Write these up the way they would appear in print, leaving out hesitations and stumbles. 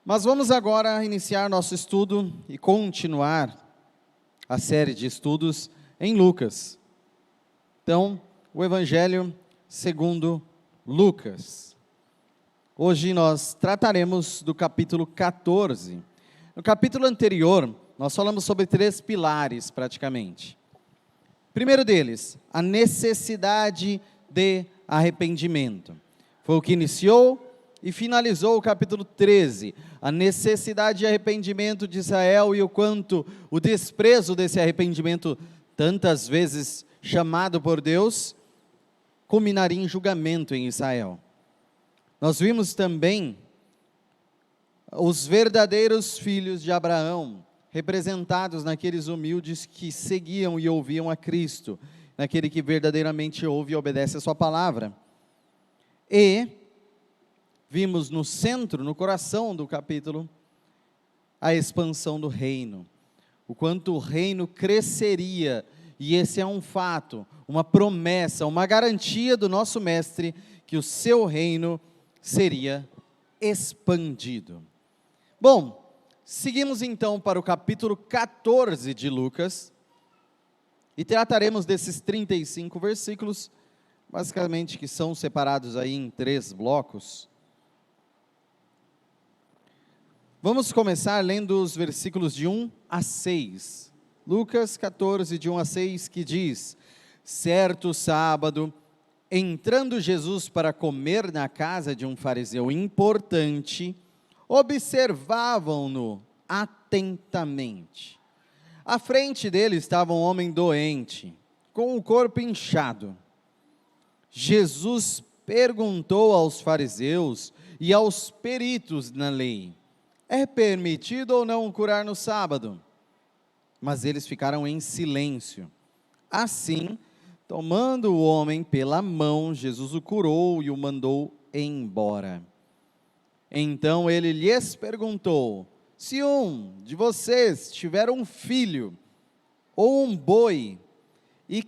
Mas vamos agora iniciar nosso estudo e continuar a série de estudos em Lucas. Então, o Evangelho segundo Lucas. Hoje nós trataremos do capítulo 14. No capítulo anterior, nós falamos sobre 3 pilares praticamente. Primeiro deles, a necessidade de arrependimento. Foi o que iniciou e finalizou o capítulo 13, a necessidade de arrependimento de Israel e o quanto o desprezo desse arrependimento, tantas vezes chamado por Deus, culminaria em julgamento em Israel. Nós vimos também os verdadeiros filhos de Abraão, representados naqueles humildes que seguiam e ouviam a Cristo, naquele que verdadeiramente ouve e obedece a sua palavra. E vimos no centro, no coração do capítulo, a expansão do reino, o quanto o reino cresceria, e esse é um fato, uma promessa, uma garantia do nosso mestre, que o seu reino seria expandido. Bom, seguimos então para o capítulo 14 de Lucas, e trataremos desses 35 versículos, basicamente que são separados aí em 3 blocos. Vamos começar lendo os versículos de 1 a 6. Lucas 14, de 1 a 6, que diz: Certo sábado, entrando Jesus para comer na casa de um fariseu importante, observavam-no atentamente. À frente dele estava um homem doente, com o corpo inchado. Jesus perguntou aos fariseus e aos peritos na lei: é permitido ou não curar no sábado? Mas eles ficaram em silêncio. Assim, tomando o homem pela mão, Jesus o curou e o mandou embora. Então ele lhes perguntou: se um de vocês tiver um filho ou um boi e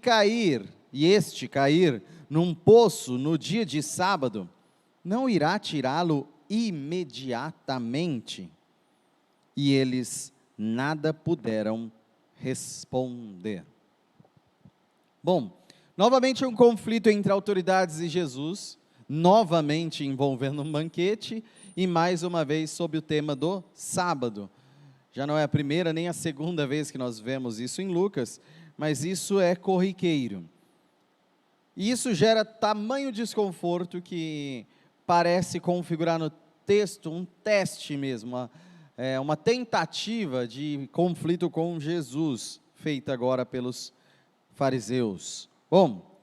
este cair num poço no dia de sábado, não irá tirá-lo imediatamente? E eles nada puderam responder. Bom, novamente um conflito entre autoridades e Jesus, novamente envolvendo um banquete, e mais uma vez sob o tema do sábado. Já não é a primeira nem a segunda vez que nós vemos isso em Lucas, mas isso é corriqueiro. E isso gera tamanho desconforto que parece configurar no texto um teste mesmo, uma tentativa de conflito com Jesus, feita agora pelos fariseus. Bom,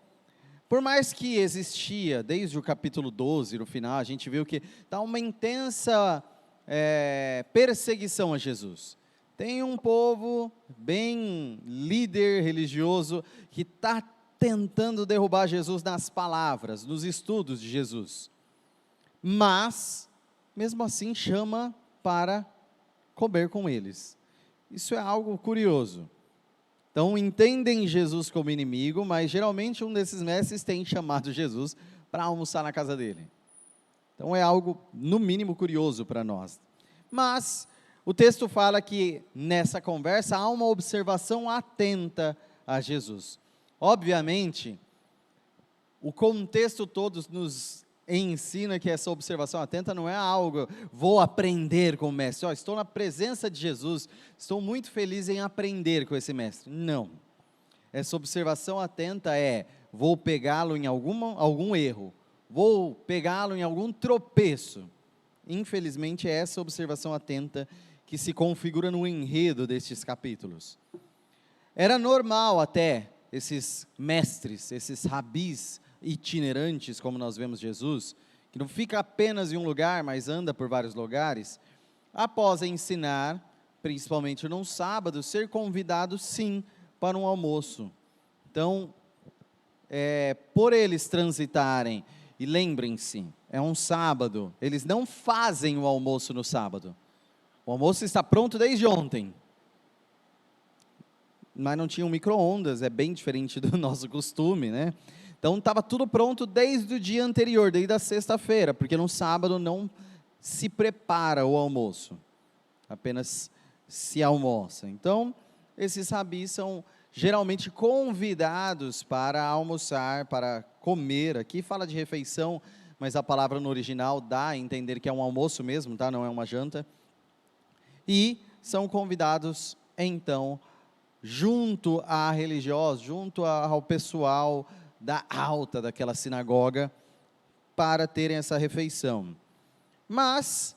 por mais que existia, desde o capítulo 12, no final, a gente viu que está uma intensa perseguição a Jesus. Tem um povo bem líder religioso que está tentando derrubar Jesus nas palavras, nos estudos de Jesus. Mas, mesmo assim, chama para comer com eles. Isso é algo curioso. Então, entendem Jesus como inimigo, mas geralmente um desses mestres tem chamado Jesus para almoçar na casa dele. Então, é algo, no mínimo, curioso para nós. Mas, o texto fala que, nessa conversa, há uma observação atenta a Jesus. Obviamente, o contexto todo nos ensina que essa observação atenta não é algo, vou aprender com o mestre, estou na presença de Jesus, estou muito feliz em aprender com esse mestre. Não, essa observação atenta vou pegá-lo em algum erro, vou pegá-lo em algum tropeço. Infelizmente é essa observação atenta que se configura no enredo destes capítulos. Era normal até esses mestres, esses rabis itinerantes, como nós vemos Jesus, que não fica apenas em um lugar, mas anda por vários lugares, após ensinar, principalmente num sábado, ser convidado sim para um almoço. Então, por eles transitarem, e lembrem-se, é um sábado, eles não fazem o almoço no sábado, o almoço está pronto desde ontem, mas não tinha um micro-ondas, é bem diferente do nosso costume, né? Então estava tudo pronto desde o dia anterior, desde a sexta-feira, porque no sábado não se prepara o almoço, apenas se almoça. Então, esses rabis são geralmente convidados para almoçar, para comer. Aqui fala de refeição, mas a palavra no original dá a entender que é um almoço mesmo, tá? Não é uma janta. E são convidados, então, junto a religiosos, junto ao pessoal da alta daquela sinagoga, para terem essa refeição. Mas,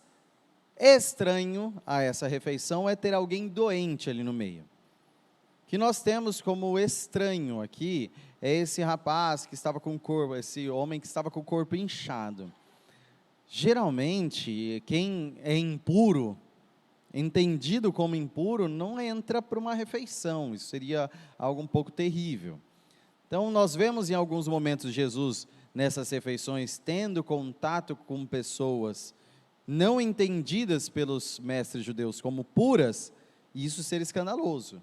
estranho a essa refeição é ter alguém doente ali no meio. O que nós temos como estranho aqui é esse rapaz que estava com o corpo, esse homem que estava com o corpo inchado. Geralmente, quem é impuro, entendido como impuro, não entra para uma refeição. Isso seria algo um pouco terrível. Então, nós vemos em alguns momentos Jesus, nessas refeições, tendo contato com pessoas não entendidas pelos mestres judeus como puras, e isso ser escandaloso.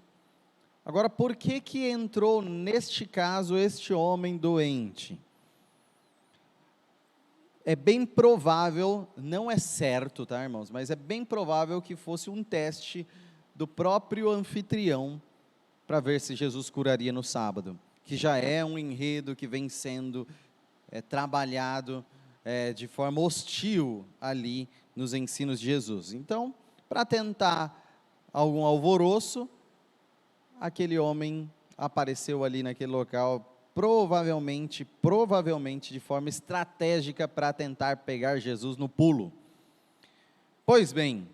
Agora, por que entrou neste caso este homem doente? É bem provável, não é certo, tá, irmãos, mas é bem provável que fosse um teste do próprio anfitrião para ver se Jesus curaria no sábado, que já é um enredo que vem sendo trabalhado de forma hostil ali nos ensinos de Jesus. Então, para tentar algum alvoroço, aquele homem apareceu ali naquele local, provavelmente de forma estratégica para tentar pegar Jesus no pulo. Pois bem,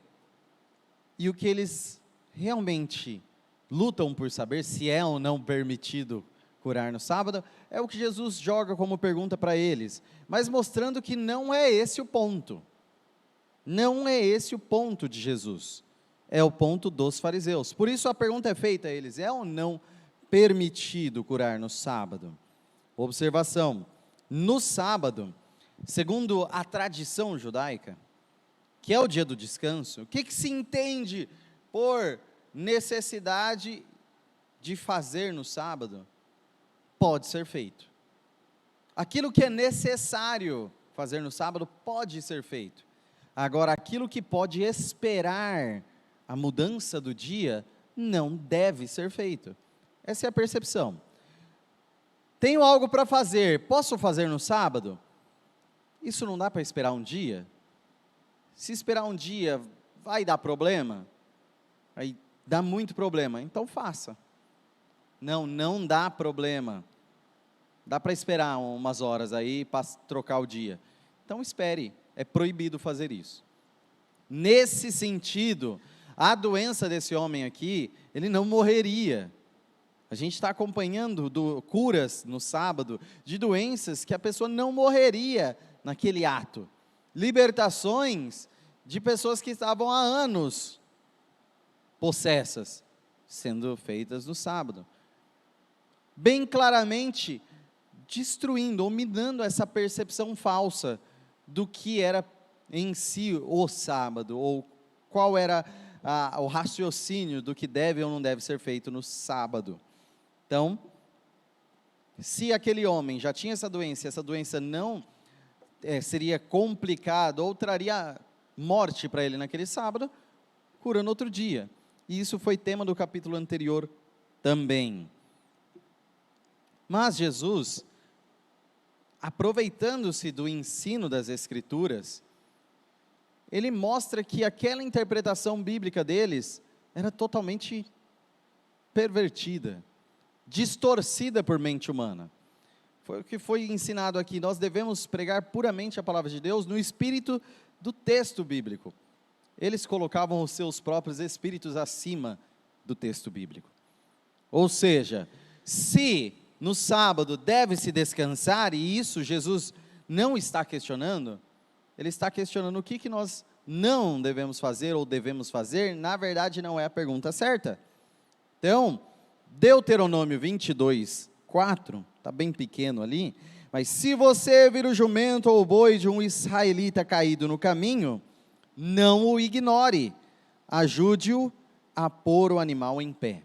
e o que eles realmente lutam por saber se é ou não permitido curar no sábado, é o que Jesus joga como pergunta para eles, mas mostrando que não é esse o ponto. Não é esse o ponto de Jesus. É o ponto dos fariseus. Por isso a pergunta é feita a eles: é ou não permitido curar no sábado? Observação: no sábado, segundo a tradição judaica, que é o dia do descanso, o que se entende por necessidade de fazer no sábado? Pode ser feito. Aquilo que é necessário fazer no sábado pode ser feito. Agora, aquilo que pode esperar a mudança do dia, não deve ser feito. Essa é a percepção. Tenho algo para fazer, posso fazer no sábado? Isso não dá para esperar um dia? Se esperar um dia, vai dar problema? Aí dá muito problema, então faça. Não dá problema. Dá para esperar umas horas aí para trocar o dia. Então espere, é proibido fazer isso. Nesse sentido, a doença desse homem aqui, ele não morreria. A gente está acompanhando curas no sábado de doenças que a pessoa não morreria naquele ato. Libertações de pessoas que estavam há anos possessas, sendo feitas no sábado. Bem claramente, destruindo ou minando essa percepção falsa do que era em si o sábado, ou qual era o raciocínio do que deve ou não deve ser feito no sábado. Então, se aquele homem já tinha essa doença não seria complicada ou traria morte para ele naquele sábado, cura no outro dia. E isso foi tema do capítulo anterior também. Mas Jesus, aproveitando-se do ensino das Escrituras, ele mostra que aquela interpretação bíblica deles era totalmente pervertida, distorcida por mente humana. Foi o que foi ensinado aqui. Nós devemos pregar puramente a palavra de Deus no espírito do texto bíblico. Eles colocavam os seus próprios espíritos acima do texto bíblico. Ou seja, se no sábado deve-se descansar, e isso Jesus não está questionando, ele está questionando o que nós não devemos fazer ou devemos fazer. Na verdade não é a pergunta certa. Então, Deuteronômio 22, 4, está bem pequeno ali, mas se você vir o jumento ou o boi de um israelita caído no caminho, não o ignore, ajude-o a pôr o animal em pé.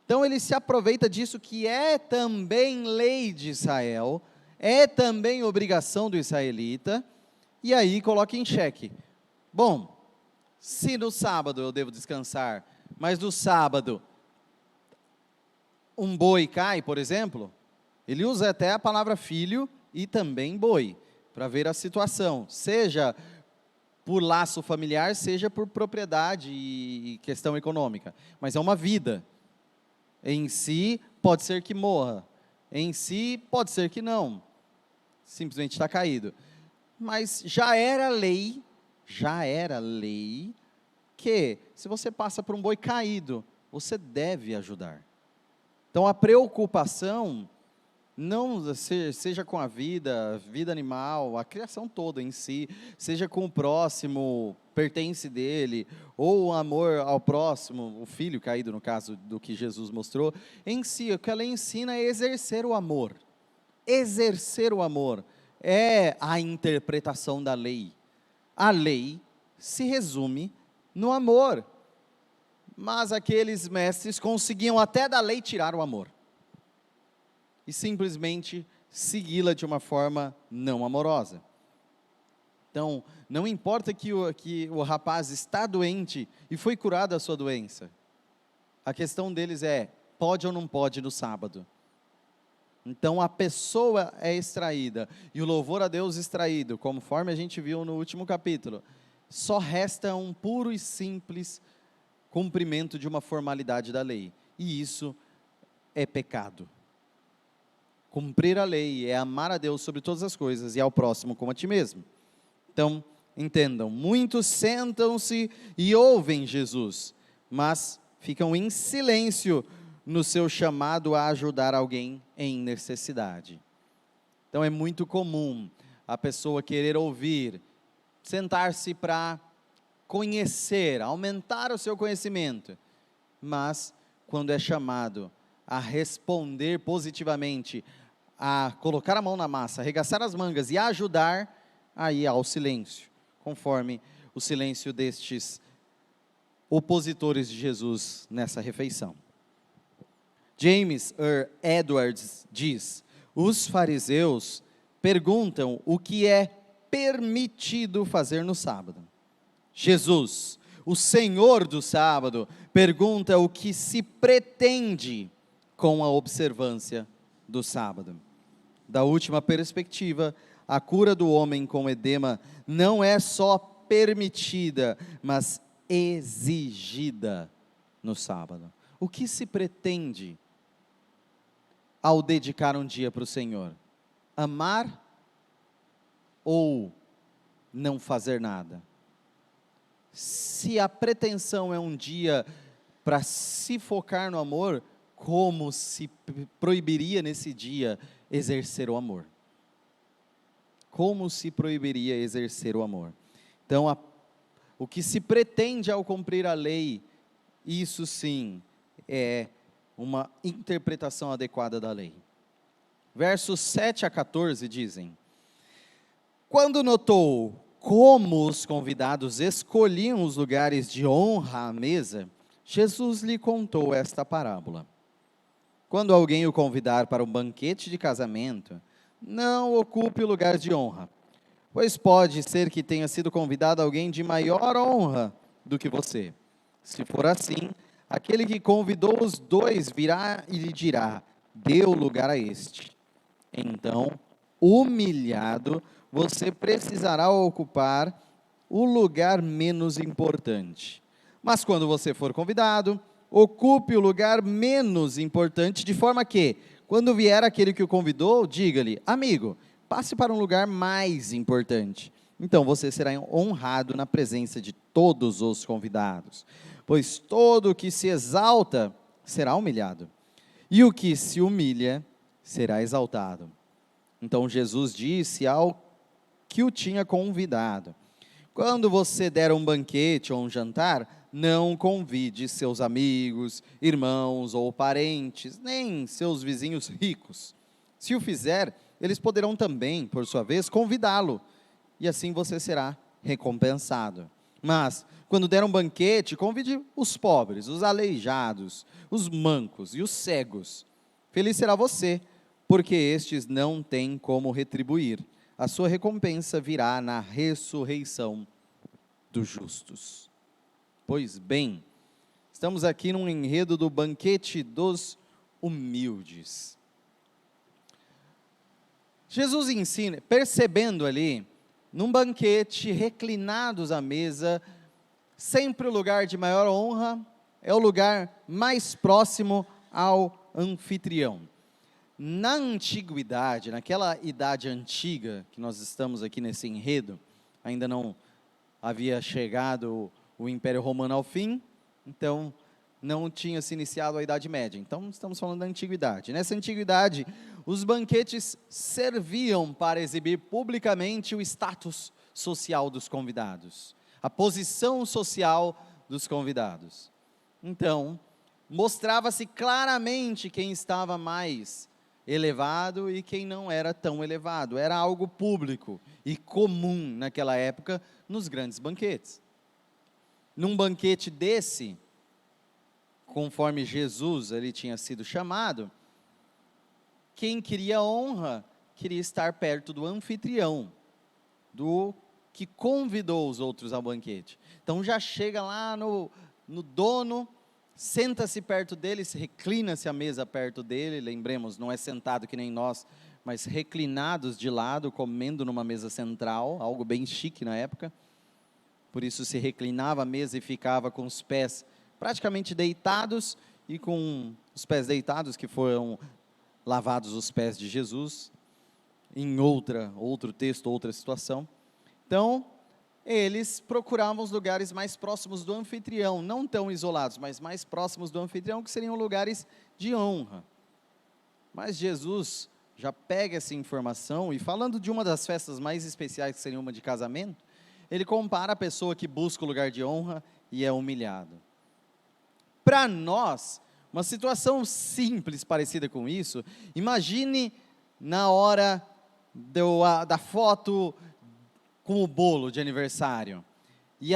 Então ele se aproveita disso que é também lei de Israel, é também obrigação do israelita, E aí coloca em xeque. Bom, se no sábado eu devo descansar, mas no sábado um boi cai, por exemplo, ele usa até a palavra filho e também boi, para ver a situação, seja por laço familiar, seja por propriedade e questão econômica, mas é uma vida. Em si, pode ser que morra, em si, pode ser que não, simplesmente está caído. Mas já era lei que se você passa por um boi caído, você deve ajudar. Então a preocupação, não seja com a vida animal, a criação toda em si, seja com o próximo, pertence dele, ou o amor ao próximo, o filho caído no caso do que Jesus mostrou, em si, o que ela ensina é exercer o amor. Exercer o amor é a interpretação da lei. A lei se resume no amor, mas aqueles mestres conseguiam até da lei tirar o amor, e simplesmente segui-la de uma forma não amorosa. Então, não importa que o rapaz está doente e foi curado da sua doença, a questão deles é, pode ou não pode no sábado. Então a pessoa é extraída, e o louvor a Deus extraído, conforme a gente viu no último capítulo, só resta um puro e simples cumprimento de uma formalidade da lei, e isso é pecado. Cumprir a lei é amar a Deus sobre todas as coisas, e ao próximo como a ti mesmo. Então, entendam, muitos sentam-se e ouvem Jesus, mas ficam em silêncio no seu chamado a ajudar alguém em necessidade. Então é muito comum a pessoa querer ouvir, sentar-se para conhecer, aumentar o seu conhecimento, mas quando é chamado a responder positivamente, a colocar a mão na massa, arregaçar as mangas e a ajudar, aí há o silêncio, conforme o silêncio destes opositores de Jesus nessa refeição. James Earl Edwards diz: os fariseus perguntam o que é permitido fazer no sábado. Jesus, o Senhor do sábado, pergunta o que se pretende com a observância do sábado. Da última perspectiva, a cura do homem com edema não é só permitida, mas exigida no sábado. O que se pretende ao dedicar um dia para o Senhor? Amar ou não fazer nada? Se a pretensão é um dia para se focar no amor, como se proibiria nesse dia exercer o amor? Como se proibiria exercer o amor? Então, o que se pretende ao cumprir a lei, isso sim é uma interpretação adequada da lei. Versos 7 a 14 dizem: quando notou como os convidados escolhiam os lugares de honra à mesa, Jesus lhe contou esta parábola. Quando alguém o convidar para um banquete de casamento, não ocupe o lugar de honra, pois pode ser que tenha sido convidado alguém de maior honra do que você. Se for assim, aquele que convidou os dois virá e lhe dirá: dê o lugar a este. Então, humilhado, você precisará ocupar o lugar menos importante. Mas quando você for convidado, ocupe o lugar menos importante, de forma que, quando vier aquele que o convidou, diga-lhe: amigo, passe para um lugar mais importante. Então você será honrado na presença de todos os convidados. Pois todo o que se exalta será humilhado, e o que se humilha será exaltado. Então Jesus disse ao que o tinha convidado: quando você der um banquete ou um jantar, não convide seus amigos, irmãos ou parentes, nem seus vizinhos ricos. Se o fizer, eles poderão também, por sua vez, convidá-lo, e assim você será recompensado. Mas, quando der um banquete, convide os pobres, os aleijados, os mancos e os cegos. Feliz será você, porque estes não têm como retribuir. a sua recompensa virá na ressurreição dos justos. Pois bem, estamos aqui num enredo do banquete dos humildes. Jesus ensina, percebendo ali, num banquete, reclinados à mesa, sempre o lugar de maior honra é o lugar mais próximo ao anfitrião. Na antiguidade, naquela idade antiga, que nós estamos aqui nesse enredo, ainda não havia chegado o Império Romano ao fim, então não tinha se iniciado a Idade Média. Então estamos falando da antiguidade. Nessa antiguidade, os banquetes serviam para exibir publicamente o status social dos convidados, a posição social dos convidados. Então, mostrava-se claramente quem estava mais elevado e quem não era tão elevado. Era algo público e comum naquela época nos grandes banquetes. Num banquete desse, conforme Jesus ele tinha sido chamado, quem queria honra queria estar perto do anfitrião, do que convidou os outros ao banquete. Então já chega lá no dono, senta-se perto dele, reclina-se a mesa perto dele, lembremos, não é sentado que nem nós, mas reclinados de lado, comendo numa mesa central, algo bem chique na época. Por isso se reclinava a mesa e ficava com os pés praticamente deitados, e com os pés deitados, que foram lavados os pés de Jesus, em outro texto, outra situação. Então, eles procuravam os lugares mais próximos do anfitrião, não tão isolados, mas mais próximos do anfitrião, que seriam lugares de honra. Mas Jesus já pega essa informação, e falando de uma das festas mais especiais, que seria uma de casamento, ele compara a pessoa que busca o lugar de honra e é humilhado. Para nós, uma situação simples parecida com isso, imagine na hora da foto com o bolo de aniversário, e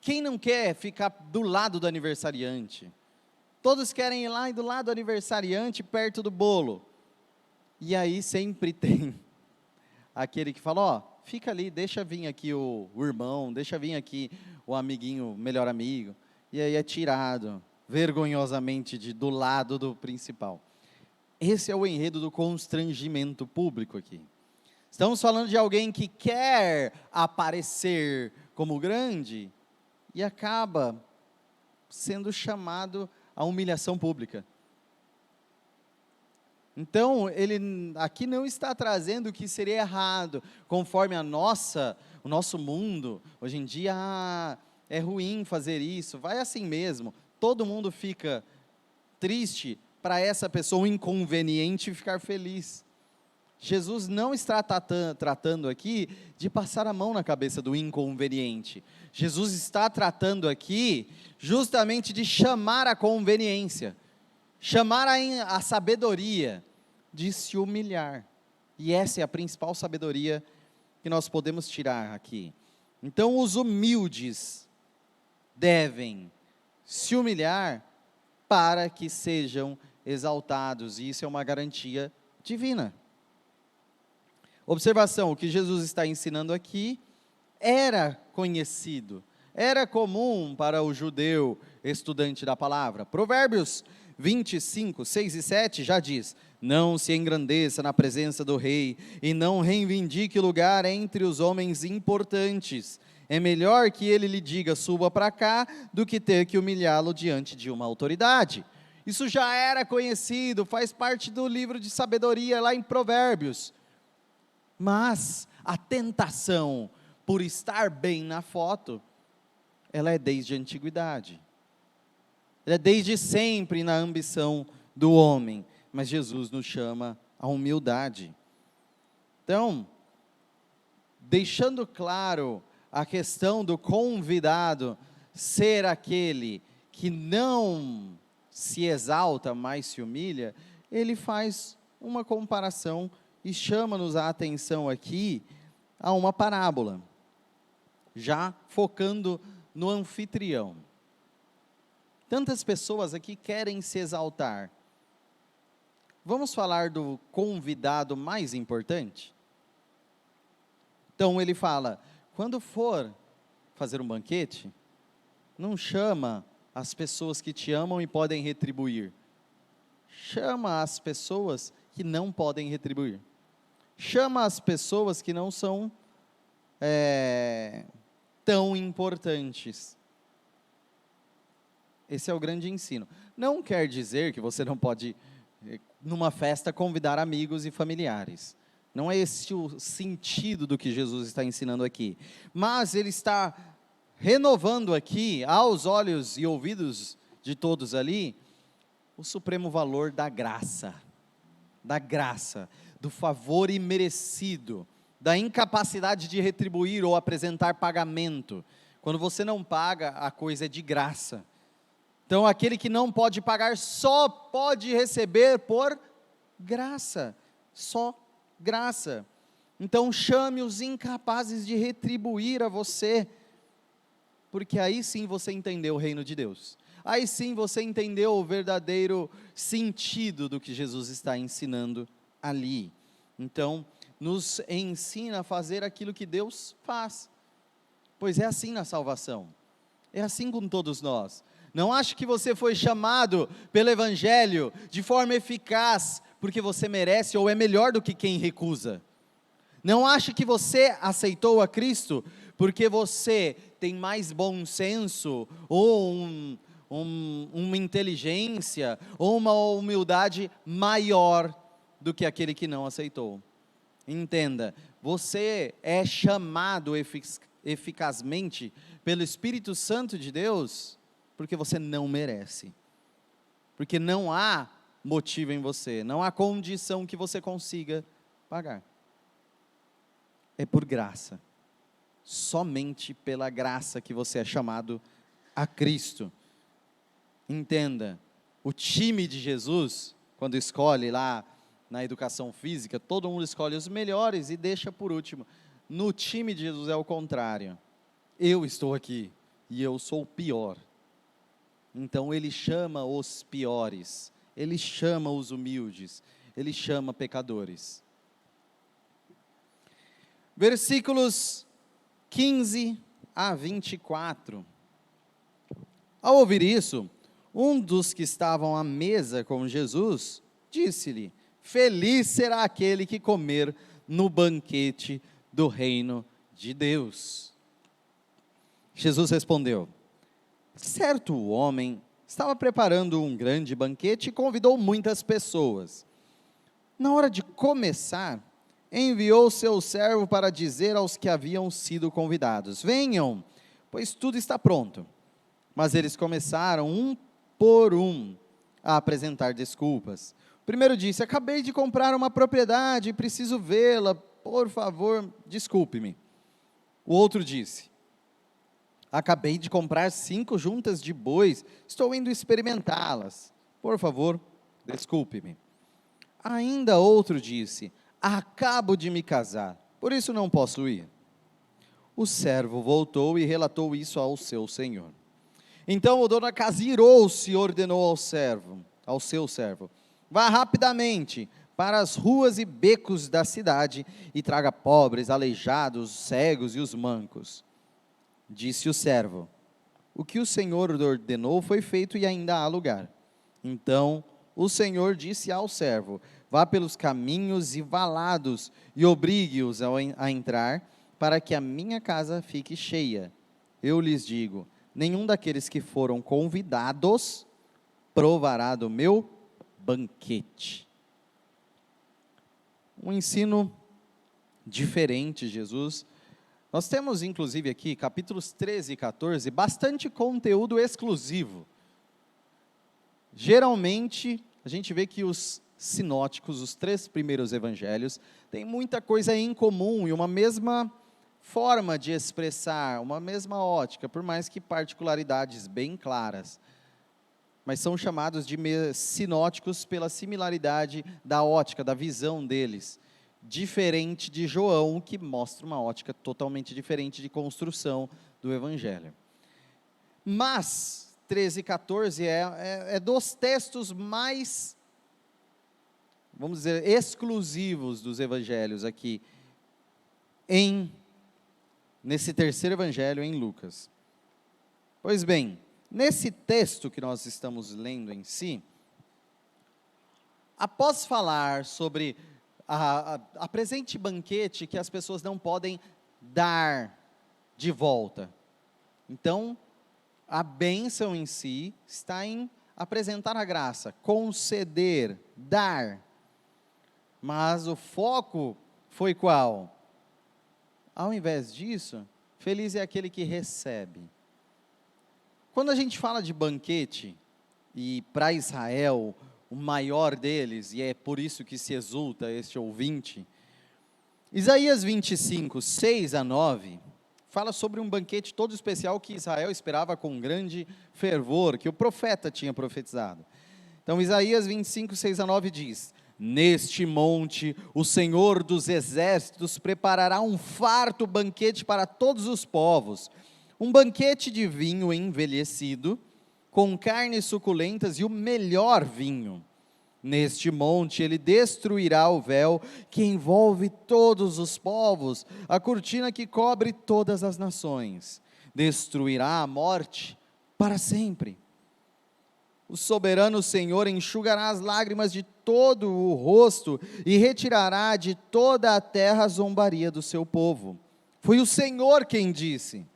quem não quer ficar do lado do aniversariante? Todos querem ir lá e do lado do aniversariante, perto do bolo, e aí sempre tem aquele que fala, ó, fica ali, deixa vir aqui o irmão, deixa vir aqui o amiguinho, melhor amigo, e aí é tirado, vergonhosamente, do lado do principal. Esse é o enredo do constrangimento público aqui. Estamos falando de alguém que quer aparecer como grande, e acaba sendo chamado à humilhação pública. Então, ele aqui não está trazendo o que seria errado, conforme o nosso mundo. Hoje em dia, é ruim fazer isso, vai assim mesmo. Todo mundo fica triste para essa pessoa inconveniente ficar feliz. Jesus não está tratando aqui de passar a mão na cabeça do inconveniente. Jesus está tratando aqui justamente de chamar a conveniência, chamar a sabedoria de se humilhar. E essa é a principal sabedoria que nós podemos tirar aqui. Então, os humildes devem se humilhar para que sejam exaltados, e isso é uma garantia divina. Observação, o que Jesus está ensinando aqui era conhecido, era comum para o judeu estudante da palavra. Provérbios 25, 6 e 7 já diz: não se engrandeça na presença do rei, e não reivindique lugar entre os homens importantes. É melhor que ele lhe diga, suba para cá, do que ter que humilhá-lo diante de uma autoridade. Isso já era conhecido, faz parte do livro de sabedoria lá em Provérbios. Mas a tentação por estar bem na foto, ela é desde a antiguidade. Ela é desde sempre na ambição do homem. Mas Jesus nos chama à humildade. Então, deixando claro a questão do convidado ser aquele que não se exalta, mas se humilha, ele faz uma comparação e chama-nos a atenção aqui a uma parábola, já focando no anfitrião. Tantas pessoas aqui querem se exaltar. Vamos falar do convidado mais importante? Então ele fala, quando for fazer um banquete, não chama as pessoas que te amam e podem retribuir. Chama as pessoas que não podem retribuir. Chama as pessoas que não são tão importantes. Esse é o grande ensino. Não quer dizer que você não pode, numa festa, convidar amigos e familiares. Não é esse o sentido do que Jesus está ensinando aqui. Mas ele está renovando aqui, aos olhos e ouvidos de todos ali, o supremo valor da graça, do favor imerecido, da incapacidade de retribuir ou apresentar pagamento. Quando você não paga, a coisa é de graça. Então, aquele que não pode pagar só pode receber por graça, só graça. Então, chame os incapazes de retribuir a você, porque aí sim você entendeu o reino de Deus. Aí sim você entendeu o verdadeiro sentido do que Jesus está ensinando ali. Então, nos ensina a fazer aquilo que Deus faz, pois é assim na salvação, é assim com todos nós. Não ache que você foi chamado pelo Evangelho de forma eficaz, porque você merece ou é melhor do que quem recusa. Não ache que você aceitou a Cristo, porque você tem mais bom senso, ou uma inteligência, ou uma humildade maior do que aquele que não aceitou. Entenda, você é chamado eficazmente pelo Espírito Santo de Deus, porque você não merece, porque não há motivo em você, não há condição que você consiga pagar, é por graça, somente pela graça que você é chamado a Cristo. Entenda, o time de Jesus, quando escolhe lá na educação física, todo mundo escolhe os melhores e deixa por último. No time de Jesus é o contrário, eu estou aqui e eu sou o pior. Então ele chama os piores, ele chama os humildes, ele chama pecadores. Versículos 15 a 24. Ao ouvir isso, um dos que estavam à mesa com Jesus, disse-lhe, feliz será aquele que comer no banquete do reino de Deus. Jesus respondeu, certo homem estava preparando um grande banquete e convidou muitas pessoas. Na hora de começar, enviou seu servo para dizer aos que haviam sido convidados, venham, pois tudo está pronto. Mas eles começaram, um por um, a apresentar desculpas. O primeiro disse, acabei de comprar uma propriedade e preciso vê-la, por favor, desculpe-me. O outro disse, acabei de comprar 5 juntas de bois, estou indo experimentá-las. Por favor, desculpe-me. Ainda outro disse, acabo de me casar, por isso não posso ir. O servo voltou e relatou isso ao seu senhor. Então o dono da casa irou-se e ordenou ao seu servo, vá rapidamente para as ruas e becos da cidade e traga pobres, aleijados, cegos e os mancos. Disse o servo, o que o Senhor ordenou foi feito e ainda há lugar. Então o Senhor disse ao servo, vá pelos caminhos e valados e obrigue-os a entrar, para que a minha casa fique cheia. Eu lhes digo, nenhum daqueles que foram convidados provará do meu banquete. Um ensino diferente, Jesus. Nós temos, inclusive, aqui, capítulos 13 e 14, bastante conteúdo exclusivo. Geralmente, a gente vê que os sinóticos, os 3 primeiros evangelhos, têm muita coisa em comum e uma mesma forma de expressar, uma mesma ótica, por mais que particularidades bem claras. Mas são chamados de sinóticos pela similaridade da ótica, da visão deles. Diferente de João, que mostra uma ótica totalmente diferente de construção do Evangelho. Mas, 13 e 14 é dos textos mais, vamos dizer, exclusivos dos Evangelhos aqui, em nesse terceiro evangelho em Lucas. Pois bem, nesse texto que nós estamos lendo em si, após falar sobre a presente banquete que as pessoas não podem dar de volta, então, a bênção em si está em apresentar a graça, conceder, dar. Mas o foco foi qual? Ao invés disso, feliz é aquele que recebe. Quando a gente fala de banquete, e para Israel, o maior deles, e é por isso que se exulta este ouvinte, Isaías 25, 6 a 9, fala sobre um banquete todo especial que Israel esperava com grande fervor, que o profeta tinha profetizado. Então, Isaías 25, 6 a 9 diz: neste monte, o Senhor dos exércitos preparará um farto banquete para todos os povos, um banquete de vinho envelhecido, com carnes suculentas e o melhor vinho. Neste monte ele destruirá o véu que envolve todos os povos, a cortina que cobre todas as nações. Destruirá a morte para sempre. O soberano Senhor enxugará as lágrimas de todo o rosto e retirará de toda a terra a zombaria do seu povo. Foi o Senhor quem disse.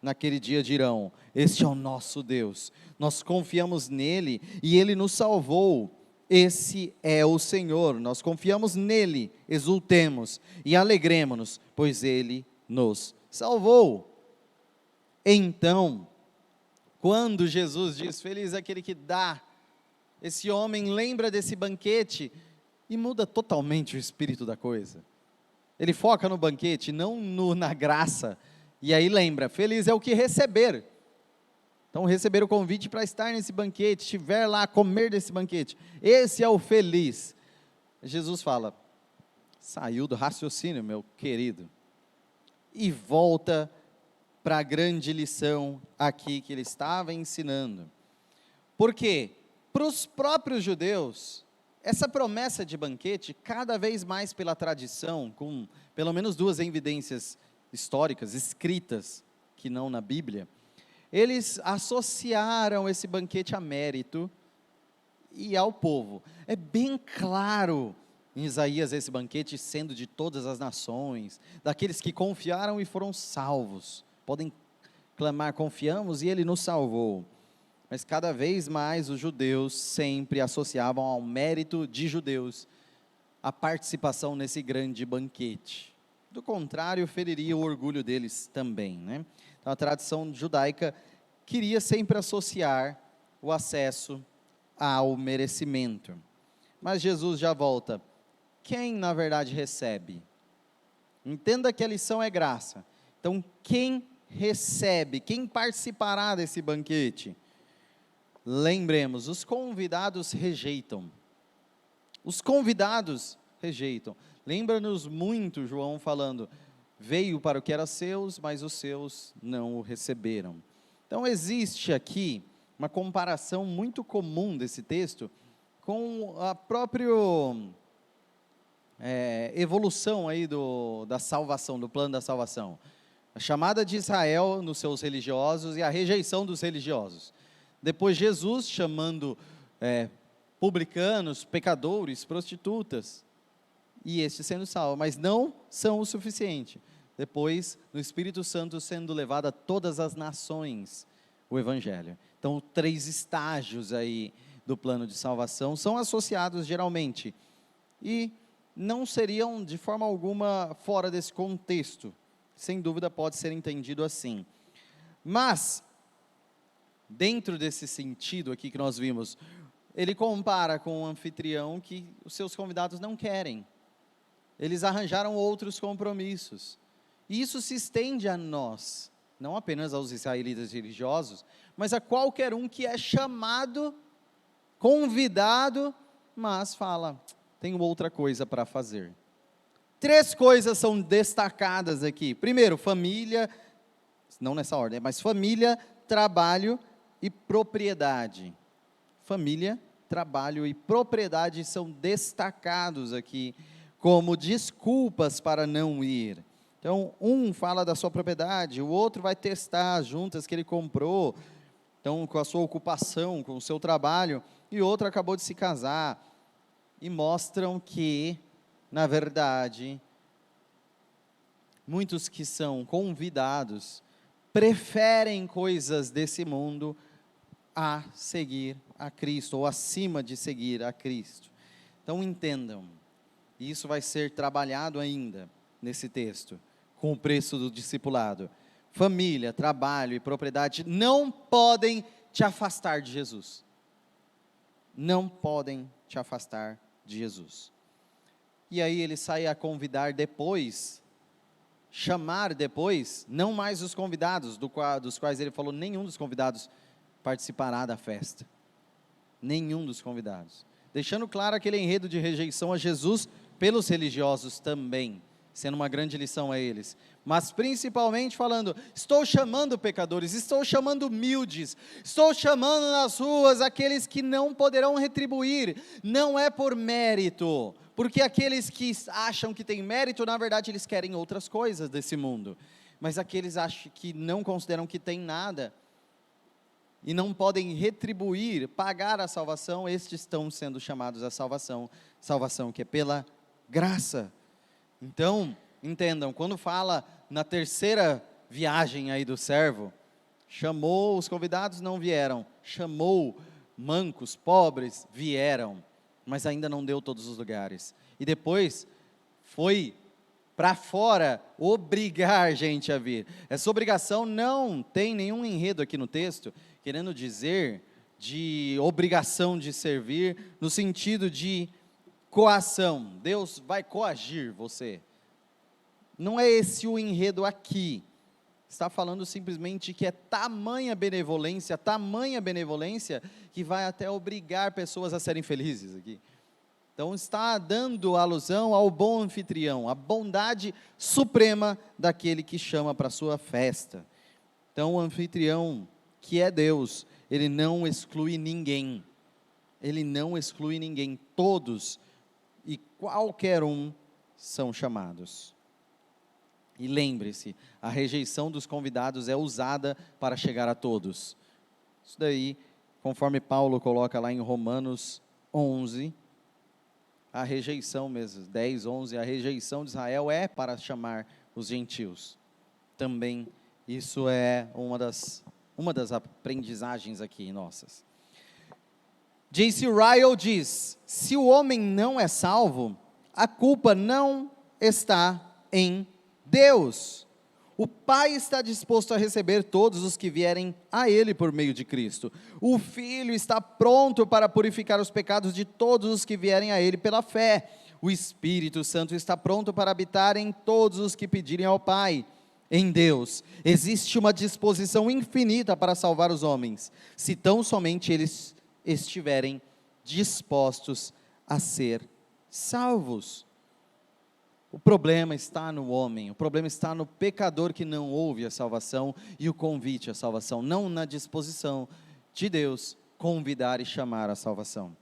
Naquele dia dirão: este é o nosso Deus, nós confiamos nele e ele nos salvou. Esse é o Senhor, nós confiamos nele, exultemos e alegremo-nos, pois ele nos salvou. Então, quando Jesus diz, feliz é aquele que dá, esse homem lembra desse banquete e muda totalmente o espírito da coisa. Ele foca no banquete, não na graça, e aí lembra, feliz é o que receber. Então, receber o convite para estar nesse banquete, estiver lá, comer desse banquete. Esse é o feliz. Jesus fala, saiu do raciocínio, meu querido, e volta para a grande lição aqui que ele estava ensinando. Porque, para os próprios judeus, essa promessa de banquete, cada vez mais pela tradição, com pelo menos duas evidências históricas, escritas, que não na Bíblia, eles associaram esse banquete a mérito e ao povo. É bem claro em Isaías esse banquete sendo de todas as nações, daqueles que confiaram e foram salvos. Podem clamar, confiamos e ele nos salvou. Mas cada vez mais os judeus sempre associavam ao mérito de judeus a participação nesse grande banquete. Do contrário, feriria o orgulho deles também, né? Então, a tradição judaica queria sempre associar o acesso ao merecimento. Mas Jesus já volta. Quem, na verdade, recebe? Entenda que a lição é graça. Então, quem recebe? Quem participará desse banquete? Lembremos, os convidados rejeitam. Os convidados rejeitam. Lembra-nos muito João falando, veio para o que era seus, mas os seus não o receberam. Então existe aqui uma comparação muito comum desse texto com a própria evolução aí da salvação, do plano da salvação. A chamada de Israel nos seus religiosos e a rejeição dos religiosos. Depois Jesus chamando publicanos, pecadores, prostitutas, e estes sendo salvos, mas não são o suficiente. Depois, no Espírito Santo sendo levado a todas as nações, o Evangelho. Então, 3 estágios aí do plano de salvação são associados geralmente, e não seriam de forma alguma fora desse contexto, sem dúvida pode ser entendido assim. Mas, dentro desse sentido aqui que nós vimos, ele compara com um anfitrião que os seus convidados não querem. Eles arranjaram outros compromissos. E isso se estende a nós, não apenas aos israelitas religiosos, mas a qualquer um que é chamado, convidado, mas fala, tenho outra coisa para fazer. 3 coisas são destacadas aqui. Primeiro, família, não nessa ordem, mas família, trabalho e propriedade. Família, trabalho e propriedade são destacados aqui como desculpas para não ir. Então, um fala da sua propriedade, o outro vai testar as juntas que ele comprou, então, com a sua ocupação, com o seu trabalho, e outro acabou de se casar, e mostram que, na verdade, muitos que são convidados preferem coisas desse mundo a seguir a Cristo, ou acima de seguir a Cristo. Então entendam, e isso vai ser trabalhado ainda nesse texto, com o preço do discipulado. Família, trabalho e propriedade não podem te afastar de Jesus. Não podem te afastar de Jesus. E aí ele sai a convidar depois, chamar depois, não mais os convidados, dos quais ele falou, nenhum dos convidados participará da festa. Nenhum dos convidados. Deixando claro aquele enredo de rejeição a Jesus pelos religiosos também, sendo uma grande lição a eles. Mas principalmente falando, estou chamando pecadores, estou chamando humildes, estou chamando nas ruas aqueles que não poderão retribuir, não é por mérito, porque aqueles que acham que têm mérito, na verdade eles querem outras coisas desse mundo, mas aqueles que não consideram que têm nada, e não podem retribuir, pagar a salvação, estes estão sendo chamados à salvação, salvação que é pela graça. Então, entendam, quando fala na terceira viagem aí do servo, chamou os convidados, não vieram, chamou mancos, pobres, vieram, mas ainda não deu todos os lugares, e depois foi para fora obrigar gente a vir. Essa obrigação não tem nenhum enredo aqui no texto, querendo dizer de obrigação de servir, no sentido de coação, Deus vai coagir você, não é esse o enredo aqui, está falando simplesmente que é tamanha benevolência, que vai até obrigar pessoas a serem felizes aqui. Então está dando alusão ao bom anfitrião, a bondade suprema daquele que chama para a sua festa. Então o anfitrião, que é Deus, ele não exclui ninguém, todos e qualquer um são chamados. E lembre-se, a rejeição dos convidados é usada para chegar a todos. Isso daí, conforme Paulo coloca lá em Romanos 11, a rejeição mesmo, 10, 11, a rejeição de Israel é para chamar os gentios. Também isso é uma das aprendizagens aqui nossas. J.C. Ryle diz, se o homem não é salvo, a culpa não está em Deus. O Pai está disposto a receber todos os que vierem a Ele por meio de Cristo. O Filho está pronto para purificar os pecados de todos os que vierem a Ele pela fé. O Espírito Santo está pronto para habitar em todos os que pedirem ao Pai. Em Deus existe uma disposição infinita para salvar os homens, se tão somente eles estiverem dispostos a ser salvos. O problema está no homem, o problema está no pecador que não ouve a salvação e o convite à salvação, não na disposição de Deus convidar e chamar a salvação.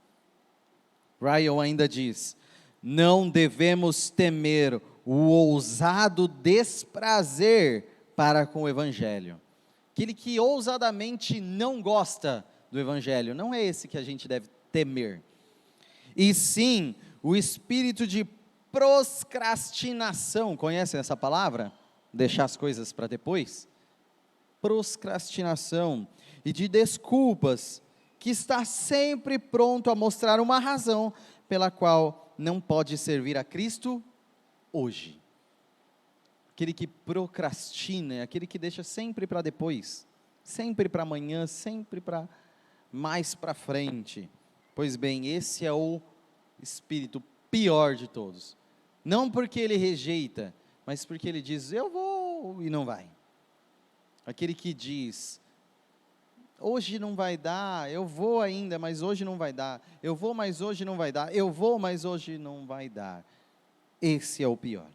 Ryle ainda diz, não devemos temer o ousado desprazer para com o Evangelho. Aquele que ousadamente não gosta do Evangelho, não é esse que a gente deve temer. E sim, o espírito de procrastinação, conhecem essa palavra? Deixar as coisas para depois? Procrastinação e de desculpas, que está sempre pronto a mostrar uma razão pela qual não pode servir a Cristo hoje. Aquele que procrastina, aquele que deixa sempre para depois, sempre para amanhã, sempre para mais para frente. Pois bem, esse é o espírito pior de todos. Não porque ele rejeita, mas porque ele diz, eu vou, e não vai. Aquele que diz, hoje não vai dar, eu vou ainda, mas hoje não vai dar. Eu vou, mas hoje não vai dar. Eu vou, mas hoje não vai dar. Esse é o pior.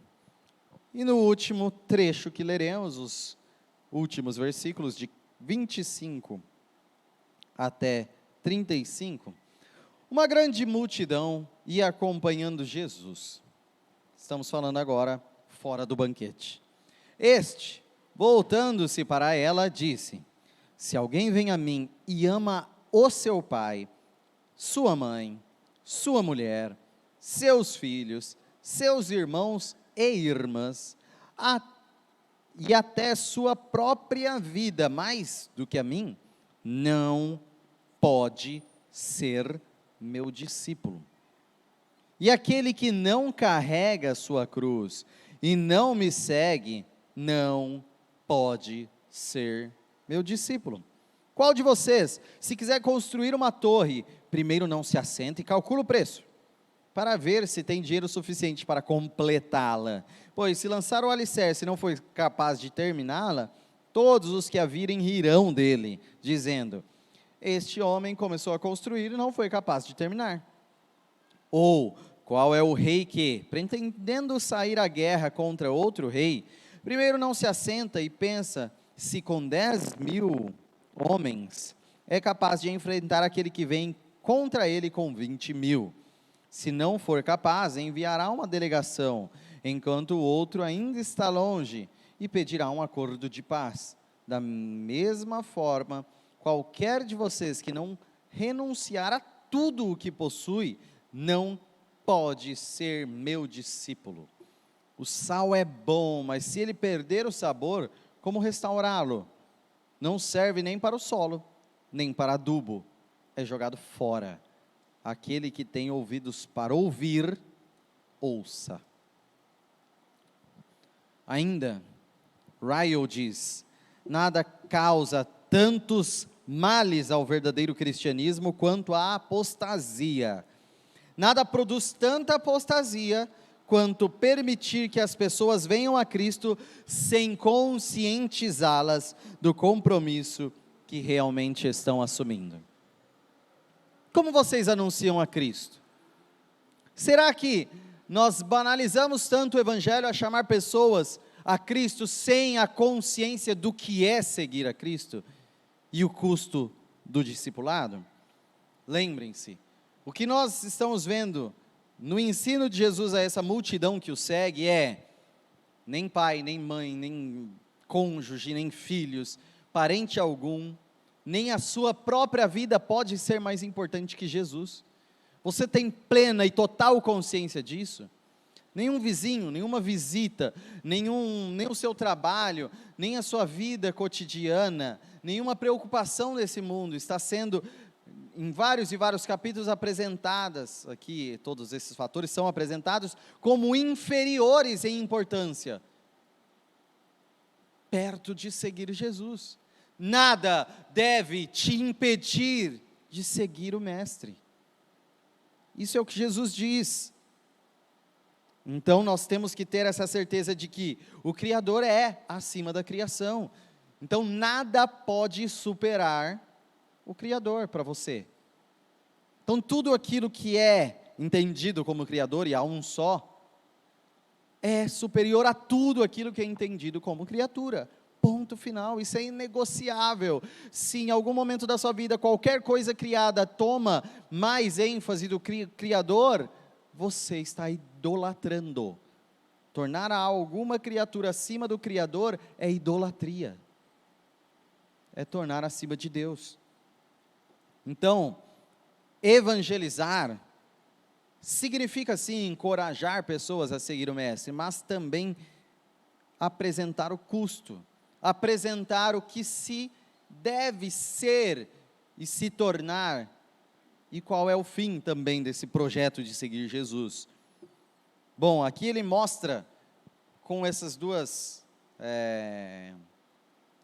E no último trecho que leremos, os últimos versículos de 25 até 35, uma grande multidão ia acompanhando Jesus. Estamos falando agora fora do banquete. Este, voltando-se para ela, disse: se alguém vem a mim e ama o seu pai, sua mãe, sua mulher, seus filhos, seus irmãos e irmãs, e até sua própria vida, mais do que a mim, não pode ser meu discípulo. E aquele que não carrega a sua cruz e não me segue, não pode ser meu discípulo. Qual de vocês, se quiser construir uma torre, primeiro não se assenta e calcula o preço, para ver se tem dinheiro suficiente para completá-la? Pois se lançar o alicerce e não for capaz de terminá-la, todos os que a virem rirão dele, dizendo: este homem começou a construir e não foi capaz de terminar. Ou, qual é o rei que, pretendendo sair à guerra contra outro rei, primeiro não se assenta e pensa se com 10.000 homens é capaz de enfrentar aquele que vem contra ele com 20.000? Se não for capaz, enviará uma delegação, enquanto o outro ainda está longe, e pedirá um acordo de paz. Da mesma forma, qualquer de vocês que não renunciar a tudo o que possui, não pode ser meu discípulo. O sal é bom, mas se ele perder o sabor, como restaurá-lo? Não serve nem para o solo, nem para adubo, é jogado fora. Aquele que tem ouvidos para ouvir, ouça. Ainda, Ryle diz: nada causa tantos males ao verdadeiro cristianismo quanto a apostasia. Nada produz tanta apostasia quanto permitir que as pessoas venham a Cristo sem conscientizá-las do compromisso que realmente estão assumindo. Como vocês anunciam a Cristo? Será que nós banalizamos tanto o Evangelho a chamar pessoas a Cristo sem a consciência do que é seguir a Cristo e o custo do discipulado? Lembrem-se, o que nós estamos vendo no ensino de Jesus a essa multidão que o segue é: nem pai, nem mãe, nem cônjuge, nem filhos, parente algum, nem a sua própria vida pode ser mais importante que Jesus. Você tem plena e total consciência disso? Nenhum vizinho, nenhuma visita, nem o seu trabalho, nem a sua vida cotidiana, nenhuma preocupação desse mundo está sendo, em vários e vários capítulos, apresentadas aqui, todos esses fatores são apresentados como inferiores em importância, perto de seguir Jesus. Nada deve te impedir de seguir o Mestre. Isso é o que Jesus diz. Então nós temos que ter essa certeza de que o Criador é acima da criação. Então nada pode superar o Criador para você. Então tudo aquilo que é entendido como Criador, e há um só, é superior a tudo aquilo que é entendido como criatura. Ponto final, isso é inegociável. Se em algum momento da sua vida qualquer coisa criada toma mais ênfase do Criador, você está idolatrando. Tornar alguma criatura acima do Criador é idolatria. É tornar acima de Deus. Então, evangelizar significa sim encorajar pessoas a seguir o Mestre, mas também apresentar o custo, apresentar o que se deve ser e se tornar, e qual é o fim também desse projeto de seguir Jesus. Bom, aqui ele mostra, com essas duas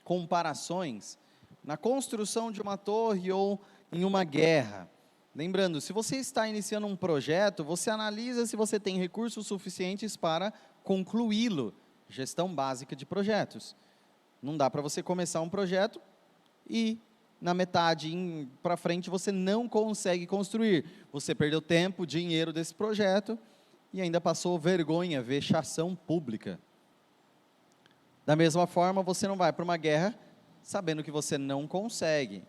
comparações, na construção de uma torre ou em uma guerra. Lembrando, se você está iniciando um projeto, você analisa se você tem recursos suficientes para concluí-lo. Gestão básica de projetos. Não dá para você começar um projeto e na metade para frente você não consegue construir. Você perdeu tempo, dinheiro desse projeto e ainda passou vergonha, vexação pública. Da mesma forma, você não vai para uma guerra sabendo que você não consegue.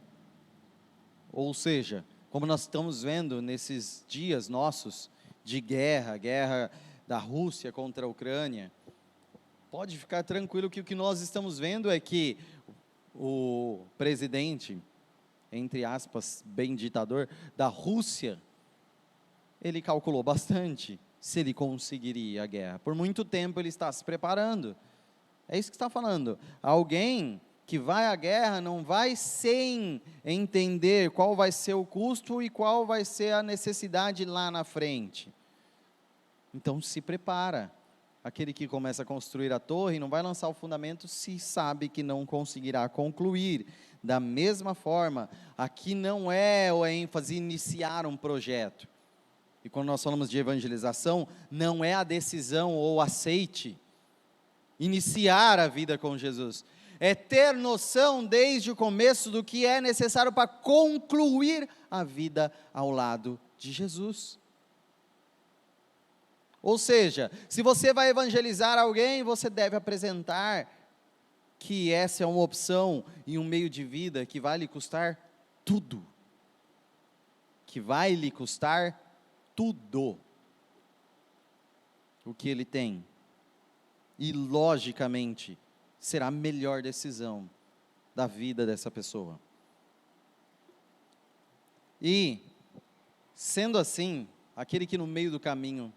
Ou seja, como nós estamos vendo nesses dias nossos de guerra da Rússia contra a Ucrânia, pode ficar tranquilo que o que nós estamos vendo é que o presidente, entre aspas, bem ditador, da Rússia, ele calculou bastante se ele conseguiria a guerra. Por muito tempo ele está se preparando. É isso que está falando. Alguém que vai à guerra não vai sem entender qual vai ser o custo e qual vai ser a necessidade lá na frente. Então se prepara. Aquele que começa a construir a torre não vai lançar o fundamento se sabe que não conseguirá concluir. Da mesma forma, aqui não é a ênfase iniciar um projeto. E quando nós falamos de evangelização, não é a decisão ou aceite, iniciar a vida com Jesus. É ter noção desde o começo do que é necessário para concluir a vida ao lado de Jesus. Ou seja, se você vai evangelizar alguém, você deve apresentar que essa é uma opção e um meio de vida que vai lhe custar tudo. Que vai lhe custar tudo o que ele tem. E, logicamente, será a melhor decisão da vida dessa pessoa. E, sendo assim, aquele que no meio do caminho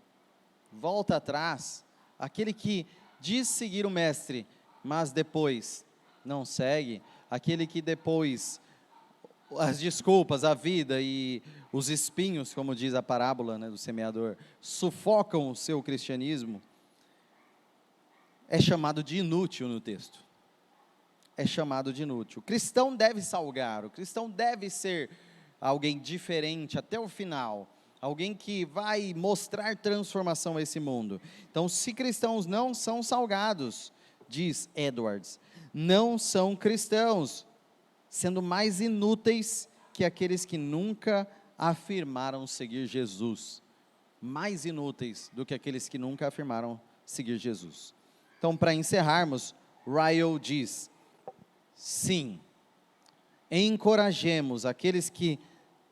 volta atrás, aquele que diz seguir o mestre, mas depois não segue, aquele que depois as desculpas, a vida e os espinhos, como diz a parábola, né, do semeador, sufocam o seu cristianismo, é chamado de inútil no texto. É chamado de inútil. O cristão deve salgar, o cristão deve ser alguém diferente até o final, alguém que vai mostrar transformação a esse mundo. Então, se cristãos não são salgados, diz Edwards, não são cristãos, sendo mais inúteis que aqueles que nunca afirmaram seguir Jesus. Mais inúteis do que aqueles que nunca afirmaram seguir Jesus. Então, para encerrarmos, Ryle diz, sim, encorajemos aqueles que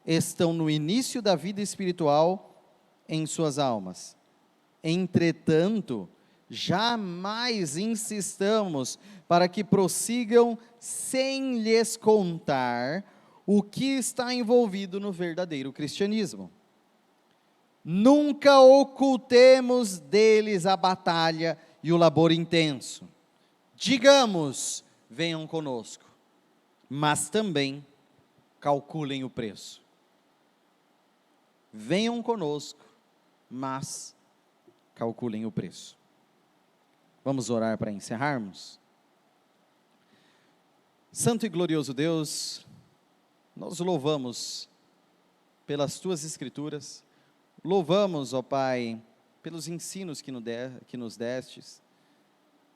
estão no início da vida espiritual em suas almas. Entretanto, jamais insistamos para que prossigam sem lhes contar o que está envolvido no verdadeiro cristianismo. Nunca ocultemos deles a batalha e o labor intenso. Digamos, venham conosco, mas também calculem o preço. Venham conosco, mas calculem o preço. Vamos orar para encerrarmos? Santo e glorioso Deus, nós louvamos pelas Tuas Escrituras, louvamos, ó Pai, pelos ensinos que nos destes,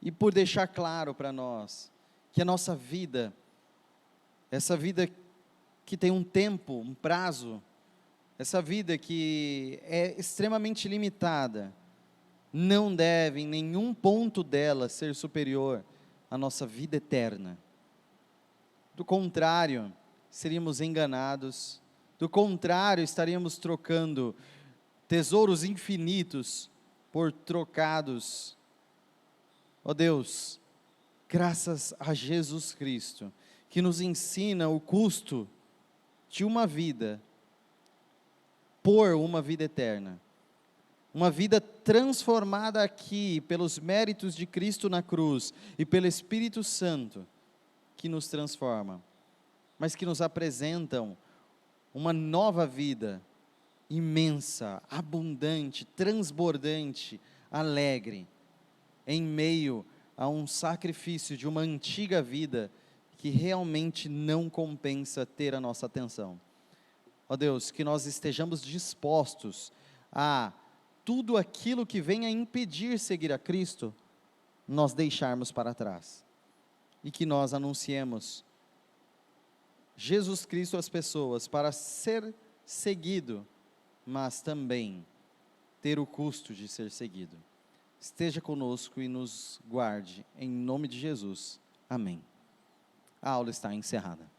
e por deixar claro para nós, que a nossa vida, essa vida que tem um tempo, um prazo, essa vida que é extremamente limitada, não deve em nenhum ponto dela ser superior à nossa vida eterna. Do contrário, seríamos enganados, do contrário, estaríamos trocando tesouros infinitos por trocados. Ó Deus, graças a Jesus Cristo, que nos ensina o custo de uma vida, por uma vida eterna. Uma vida transformada aqui pelos méritos de Cristo na cruz e pelo Espírito Santo que nos transforma, mas que nos apresentam uma nova vida imensa, abundante, transbordante, alegre, em meio a um sacrifício de uma antiga vida que realmente não compensa ter a nossa atenção. Ó Deus, que nós estejamos dispostos a tudo aquilo que venha impedir seguir a Cristo, nós deixarmos para trás. E que nós anunciemos Jesus Cristo às pessoas para ser seguido, mas também ter o custo de ser seguido. Esteja conosco e nos guarde, em nome de Jesus. Amém. A aula está encerrada.